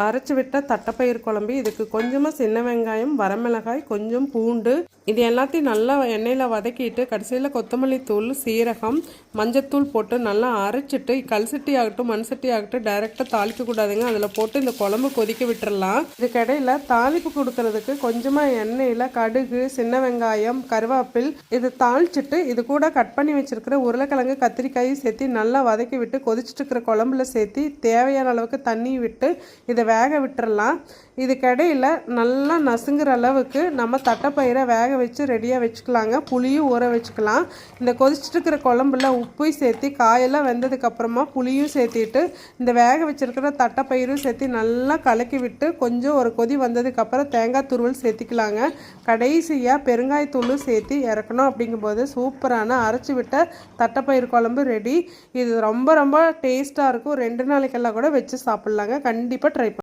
அரைச்சி விட்ட தட்டைப்பயிறு குழம்பு. இதுக்கு கொஞ்சமாக சின்ன வெங்காயம், வரமிளகாய், கொஞ்சம் பூண்டு, இது எல்லாத்தையும் நல்லா எண்ணெயில் வதக்கிட்டு கடைசியில் கொத்தமல்லி தூள், சீரகம், மஞ்சத்தூள் போட்டு நல்லா அரைச்சிட்டு கல்சட்டி ஆகட்டும் மண் சட்டி ஆகட்டும் டைரெக்டாக தாளிக்கக்கூடாதுங்க. அதில் போட்டு இந்த குழம்பு கொதிக்க விட்டுறலாம். இதுக்கிடையில் தாளிப்பு கொடுக்கறதுக்கு கொஞ்சமாக எண்ணெயில் கடுகு, சின்ன வெங்காயம், கருவேப்பில் இது தாளிச்சிட்டு இது கூட கட் பண்ணி வச்சுருக்கிற உருளைக்கிழங்கு, கத்திரிக்காயும் சேர்த்து நல்லா வதக்கி விட்டு கொதிச்சுட்டு இருக்கிற குழம்புல சேர்த்து தேவையான அளவுக்கு தண்ணி விட்டு இதை வேக விட்டுறலாம். இதுக்கிடையில் நல்லா நசுங்குற அளவுக்கு நம்ம தட்டைப்பயிரை வேக வச்சு ரெடியாக வச்சுக்கலாங்க. புளியும் ஊற வச்சுக்கலாம். இந்த கொதிச்சுட்டு இருக்கிற குழம்புல உப்பையும் சேர்த்து காயெல்லாம் வெந்ததுக்கப்புறமா புளியும் சேர்த்திட்டு இந்த வேக வச்சுருக்கிற தட்டைப்பயிரும் சேர்த்து நல்லா கலக்கி விட்டு கொஞ்சம் ஒரு கொதி வந்ததுக்கப்புறம் தேங்காய் துருவல் சேர்த்திக்கலாங்க. கடைசியாக பெருங்காயத்தூளும் சேர்த்து இறக்கணும். அப்படிங்கும்போது சூப்பரான அரைச்சி விட்ட தட்டைப்பயிறு குழம்பு ரெடி. இது ரொம்ப ரொம்ப டேஸ்ட்டாக இருக்கும். 2 நாளைக்கெல்லாம் கூட வச்சு சாப்பிட்லாங்க. கண்டிப்பாக ட்ரை